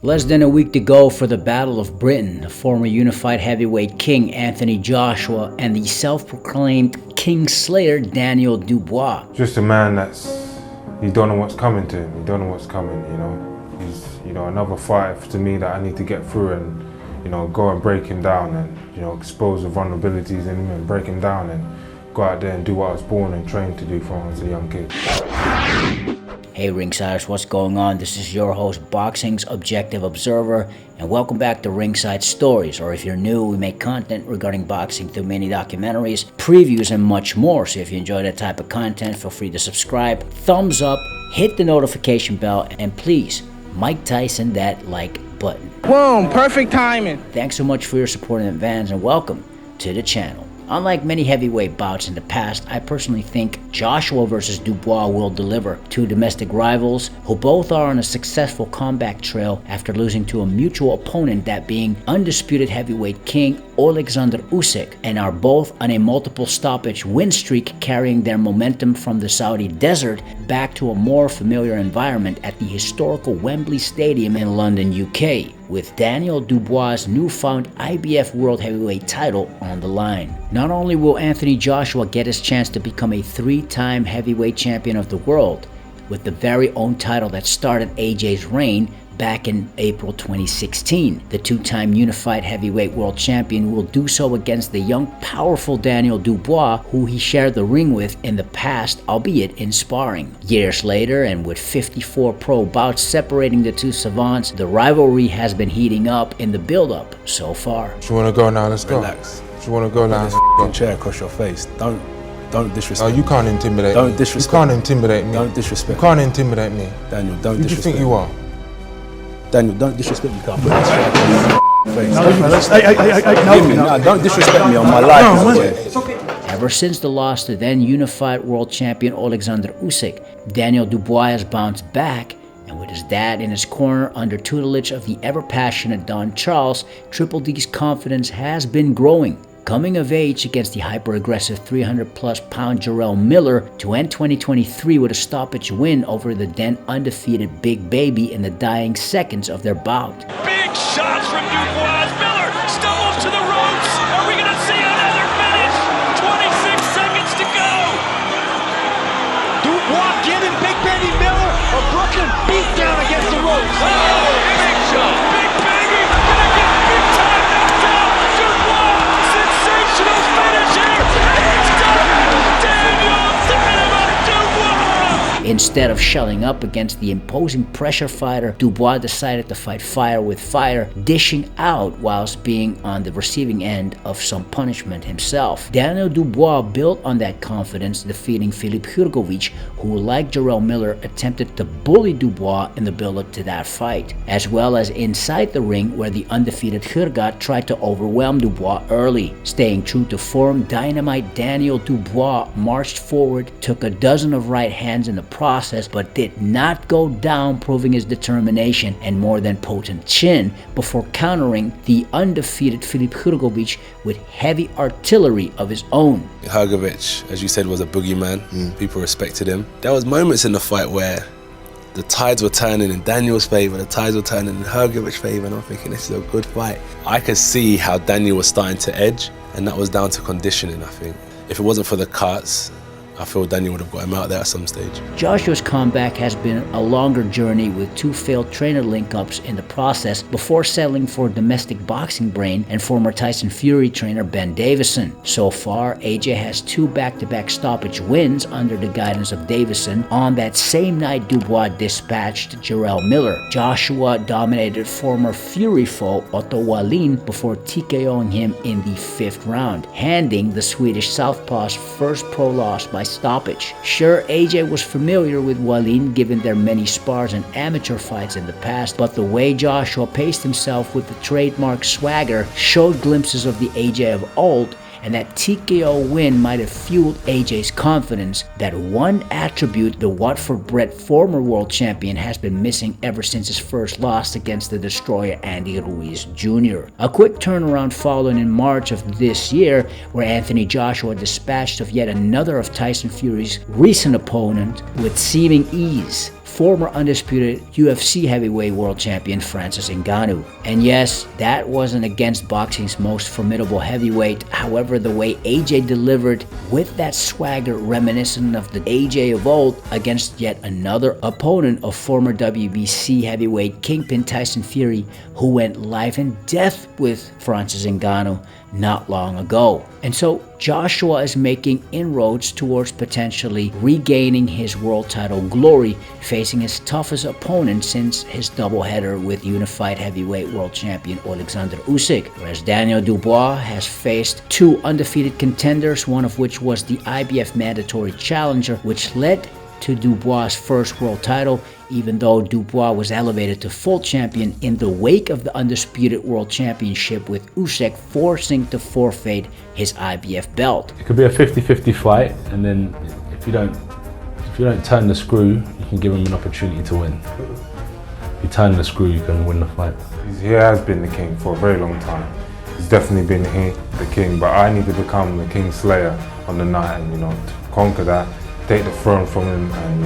Less than a week to go for the Battle of Britain, the former unified heavyweight king Anthony Joshua and the self-proclaimed king slayer Daniel Dubois. Just a man he don't know what's coming to him. He don't know what's coming, He's, another fight to me that I need to get through and, go and break him down and, expose the vulnerabilities in him and break him down and go out there and do what I was born and trained to do from when I was a young kid. Hey Ringsiders, what's going on? This is your host, Boxing's Objective Observer, and welcome back to Ringside Stories, or if you're new, we make content regarding boxing through mini documentaries, previews, and much more. So if you enjoy that type of content, feel free to subscribe, thumbs up, hit the notification bell, and please, Mike Tyson that like button. Boom, perfect timing. Thanks so much for your support in advance, and welcome to the channel. Unlike many heavyweight bouts in the past, I personally think Joshua versus Dubois will deliver. Two domestic rivals who both are on a successful comeback trail after losing to a mutual opponent, that being undisputed heavyweight king Wladimir Klitschko, and are both on a multiple stoppage win streak, carrying their momentum from the Saudi desert back to a more familiar environment at the historical Wembley Stadium in London, UK, with Daniel Dubois' newfound IBF World Heavyweight title on the line. Not only will Anthony Joshua get his chance to become a three-time heavyweight champion of the world, with the very own title that started AJ's reign back in April 2016. The two-time unified heavyweight world champion will do so against the young, powerful Daniel Dubois, who he shared the ring with in the past, albeit in sparring. Years later, and with 54 pro bouts separating the two savants, the rivalry has been heating up in the build-up so far. Do you want to go now? Let's go. Relax. Do you want to go now? This f***ing chair across your face. Don't disrespect. Oh, you can't intimidate me. Don't disrespect. You can't intimidate me. Don't disrespect. You can't intimidate me. Daniel, don't Who do you disrespect. think you are? Daniel, don't disrespect me. Can't put this chair across your face. No, don't disrespect me on my life. Ever since the loss to then unified world champion Wladimir Klitschko, Daniel Dubois has bounced back, and with his dad in his corner under tutelage of the ever-passionate Don Charles, Triple D's confidence has been growing. Coming of age against the hyper-aggressive 300-plus pound Jarrell Miller to end 2023 with a stoppage win over the then undefeated Big Baby in the dying seconds of their bout. Big shots from Dubois. Miller stumbles to the ropes. Are we going to see another finish? 26 seconds to go. Dubois giving Big Baby Miller a Brooklyn beatdown against the ropes. Oh, big shot. Big Baby going to get big time knocked out. Dubois, sensational finish here. It's done. Daniel Dubois. Instead of shelling up against the imposing pressure fighter, Dubois decided to fight fire with fire, dishing out whilst being on the receiving end of some punishment himself. Daniel Dubois built on that confidence, defeating Filip Hrgović, who, like Jarrell Miller, attempted to bully Dubois in the build-up to that fight, as well as inside the ring, where the undefeated Hrgat tried to overwhelm Dubois early. Staying true to form, dynamite Daniel Dubois marched forward, took a dozen of right hands in the process, but did not go down, proving his determination and more than potent chin before countering the undefeated Filip Hrgović with heavy artillery of his own. Hrgović, as you said, was a boogeyman. People respected him. There was moments in the fight where the tides were turning in Daniel's favor, the tides were turning in Hrgovic's favor, and I'm thinking this is a good fight. I could see how Daniel was starting to edge, and that was down to conditioning, I think. If it wasn't for the cuts, I feel Daniel would have got him out there at some stage. Joshua's comeback has been a longer journey, with two failed trainer link-ups in the process before settling for domestic boxing brain and former Tyson Fury trainer Ben Davison. So far, AJ has two back-to-back stoppage wins under the guidance of Davison. On that same night, Dubois dispatched Jarrell Miller. Joshua dominated former Fury foe Otto Wallin before TKOing him in the 5th round, handing the Swedish southpaw's first pro loss by stoppage. Sure, AJ was familiar with Wallin given their many spars and amateur fights in the past, but the way Joshua paced himself with the trademark swagger showed glimpses of the AJ of old, and that TKO win might have fueled AJ's confidence, that one attribute the Watford-bred former world champion has been missing ever since his first loss against the destroyer Andy Ruiz Jr. A quick turnaround following in March of this year, where Anthony Joshua dispatched of yet another of Tyson Fury's recent opponent with seeming ease. former undisputed UFC heavyweight world champion Francis Ngannou. And yes, that wasn't against boxing's most formidable heavyweight. However, the way AJ delivered with that swagger reminiscent of the AJ of old against yet another opponent of former WBC heavyweight kingpin Tyson Fury, who went life and death with Francis Ngannou not long ago. And so Joshua is making inroads towards potentially regaining his world title glory, facing his toughest opponent since his doubleheader with unified heavyweight world champion Alexander Usyk, whereas Daniel Dubois has faced two undefeated contenders, one of which was the IBF mandatory challenger, which led to Dubois' first world title, even though Dubois was elevated to full champion in the wake of the undisputed world championship, with Usyk forcing to forfeit his IBF belt. It could be a 50-50 fight, and then if you don't turn the screw, you can give him an opportunity to win. If you turn the screw, you can win the fight. He has been the king for a very long time. He's definitely been the king, but I need to become the king slayer on the night, and to conquer that, take the throne from him, and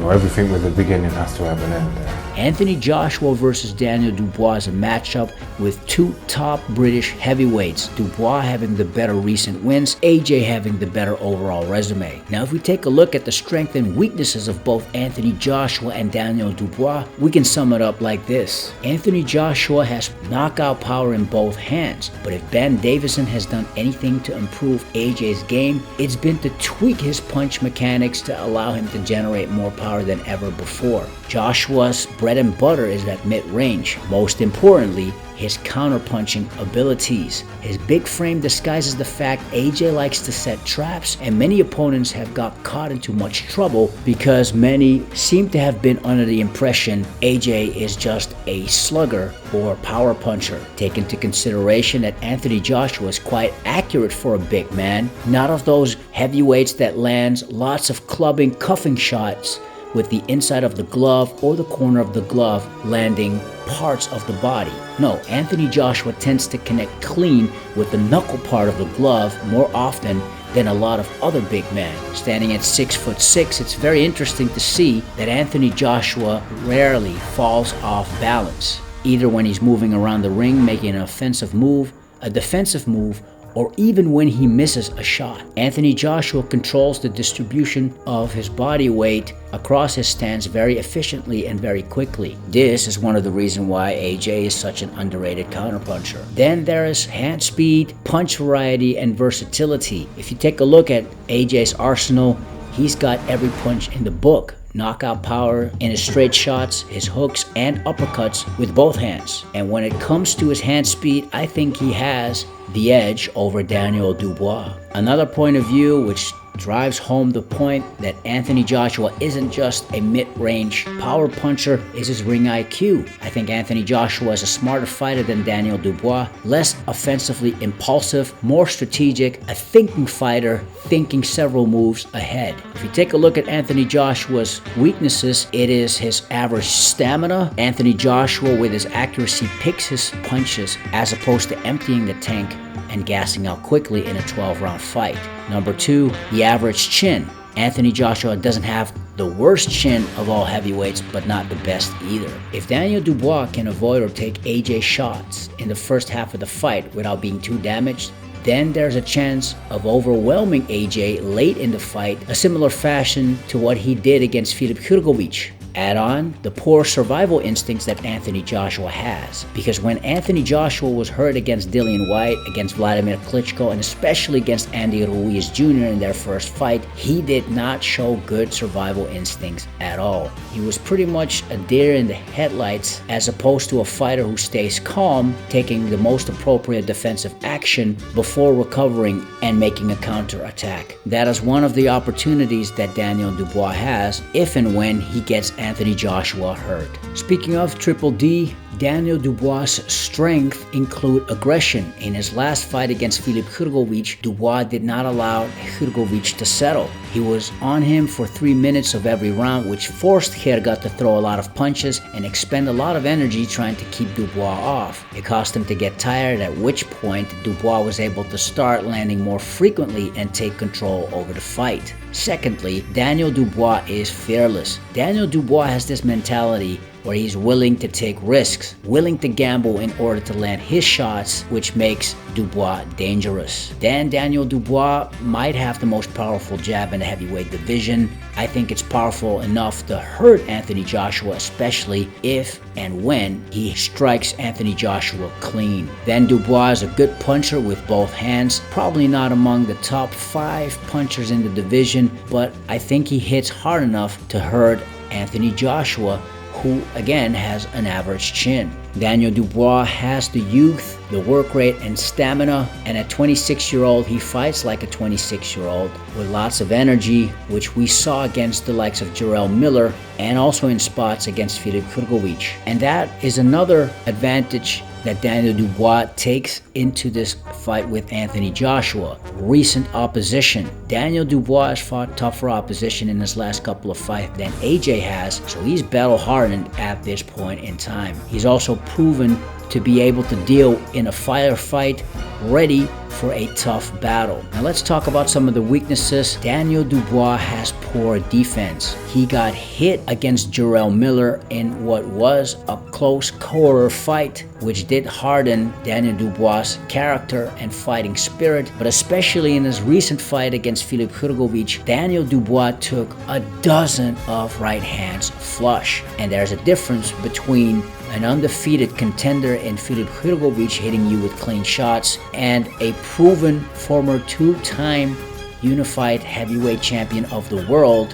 everything with a beginning has to have an end there. Anthony Joshua versus Daniel Dubois is a matchup with two top British heavyweights, Dubois having the better recent wins, AJ having the better overall resume. Now, if we take a look at the strengths and weaknesses of both Anthony Joshua and Daniel Dubois, we can sum it up like this. Anthony Joshua has knockout power in both hands, but if Ben Davison has done anything to improve AJ's game, it's been to tweak his punch mechanics to allow him to generate more power than ever before. Joshua's bread and butter is at mid-range. Most importantly, his counterpunching abilities. His big frame disguises the fact AJ likes to set traps, and many opponents have got caught into much trouble because many seem to have been under the impression AJ is just a slugger or power puncher. Take into consideration that Anthony Joshua is quite accurate for a big man, not of those heavyweights that lands lots of clubbing, cuffing shots with the inside of the glove or the corner of the glove landing parts of the body. No, Anthony Joshua tends to connect clean with the knuckle part of the glove more often than a lot of other big men. Standing at 6'6", it's very interesting to see that Anthony Joshua rarely falls off balance, either when he's moving around the ring making an offensive move, a defensive move, or even when he misses a shot. Anthony Joshua controls the distribution of his body weight across his stance very efficiently and very quickly. This is one of the reasons why AJ is such an underrated counterpuncher. Then there is hand speed, punch variety, and versatility. If you take a look at AJ's arsenal, he's got every punch in the book. Knockout power in his straight shots, his hooks, and uppercuts with both hands. And when it comes to his hand speed, I think he has the edge over Daniel Dubois. Another point of view which drives home the point that Anthony Joshua isn't just a mid-range power puncher is his ring IQ. I think Anthony Joshua is a smarter fighter than Daniel Dubois, less offensively impulsive, more strategic, a thinking fighter, thinking several moves ahead. If you take a look at Anthony Joshua's weaknesses, it is his average stamina. Anthony Joshua, with his accuracy, picks his punches as opposed to emptying the tank and gassing out quickly in a 12-round fight. Number 2, the average chin. Anthony Joshua doesn't have the worst chin of all heavyweights, but not the best either. If Daniel Dubois can avoid or take AJ shots in the first half of the fight without being too damaged, then there's a chance of overwhelming AJ late in the fight, a similar fashion to what he did against Filip Hrgovic. Add on the poor survival instincts that Anthony Joshua has. Because when Anthony Joshua was hurt against Dillian Whyte, against Wladimir Klitschko, and especially against Andy Ruiz Jr. in their first fight, he did not show good survival instincts at all. He was pretty much a deer in the headlights, as opposed to a fighter who stays calm, taking the most appropriate defensive action before recovering and making a counter-attack. That is one of the opportunities that Daniel Dubois has if and when he gets Anthony Joshua hurt. Speaking of Triple D, Daniel Dubois' strength include aggression. In his last fight against Filip Hrgović, Dubois did not allow Hrgović to settle. He was on him for 3 minutes of every round, which forced Hrga to throw a lot of punches and expend a lot of energy trying to keep Dubois off. It caused him to get tired, at which point Dubois was able to start landing more frequently and take control over the fight. Secondly, Daniel Dubois is fearless. Daniel Dubois has this mentality where he's willing to take risks, willing to gamble in order to land his shots, which makes Dubois dangerous. Daniel Dubois might have the most powerful jab in the heavyweight division. I think it's powerful enough to hurt Anthony Joshua, especially if and when he strikes Anthony Joshua clean. Then Dubois is a good puncher with both hands, probably not among the top 5 punchers in the division, but I think he hits hard enough to hurt Anthony Joshua, who again has an average chin. Daniel Dubois has the youth, the work rate, and stamina, and at 26-year-old, he fights like a 26-year-old with lots of energy, which we saw against the likes of Jarrell Miller and also in spots against Filip Hrgović. And that is another advantage that Daniel Dubois takes into this fight with Anthony Joshua. Recent opposition. Daniel Dubois has fought tougher opposition in his last couple of fights than AJ has, so he's battle hardened at this point in time. He's also proven to be able to deal in a fight, ready for a tough battle. Now let's talk about some of the weaknesses. Daniel Dubois has poor defense. He got hit against Jarrell Miller in what was a close quarter fight, which did harden Daniel Dubois' character and fighting spirit, but especially in his recent fight against Filip Hrgović, Daniel Dubois took a dozen of right hands flush. And there's a difference between an undefeated contender in Filip Hrgović hitting you with clean shots and a proven former 2-time unified heavyweight champion of the world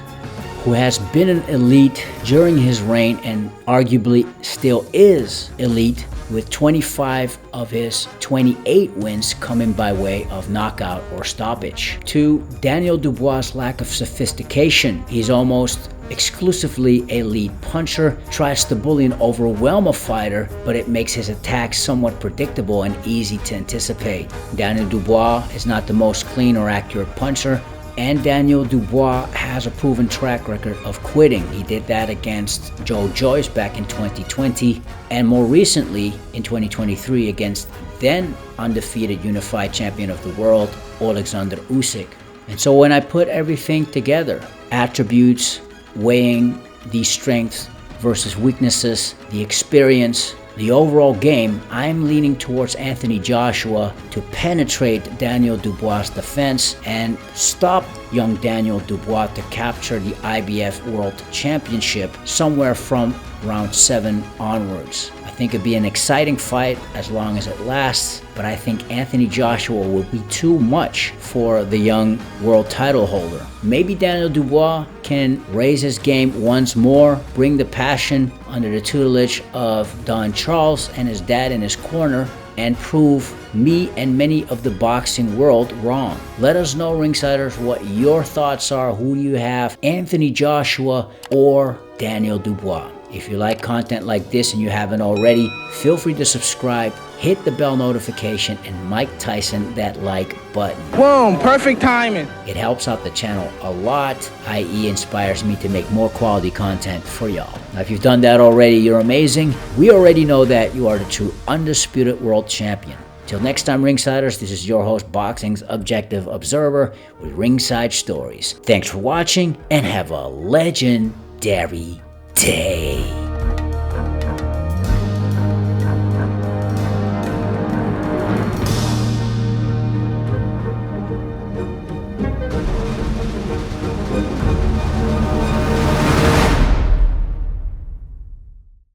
who has been an elite during his reign and arguably still is elite, with 25 of his 28 wins coming by way of knockout or stoppage. 2. Daniel Dubois' lack of sophistication. He's almost exclusively a lead puncher, tries to bully and overwhelm a fighter, but it makes his attacks somewhat predictable and easy to anticipate. Daniel Dubois is not the most clean or accurate puncher, and Daniel Dubois has a proven track record of quitting. He did that against Joe Joyce back in 2020, and more recently in 2023 against then undefeated unified champion of the world, Alexander Usyk. And so when I put everything together, attributes, weighing these strengths versus weaknesses, the experience, the overall game, I'm leaning towards Anthony Joshua to penetrate Daniel Dubois' defense and stop young Daniel Dubois to capture the IBF World Championship somewhere from round 7 onwards. I think it'd be an exciting fight as long as it lasts, but I think Anthony Joshua will be too much for the young world title holder. Maybe Daniel Dubois can raise his game once more, bring the passion under the tutelage of Don Charles and his dad in his corner, and prove me and many of the boxing world wrong. Let us know, Ringsiders, what your thoughts are. Who do you have, Anthony Joshua or Daniel Dubois? If you like content like this and you haven't already, feel free to subscribe, hit the bell notification, and Mike Tyson that like button. Boom, perfect timing. It helps out the channel a lot, i.e. inspires me to make more quality content for y'all. Now, if you've done that already, you're amazing. We already know that you are the true undisputed world champion. Till next time, Ringsiders, this is your host, Boxing's Objective Observer, with Ringside Stories. Thanks for watching, and have a legendary day.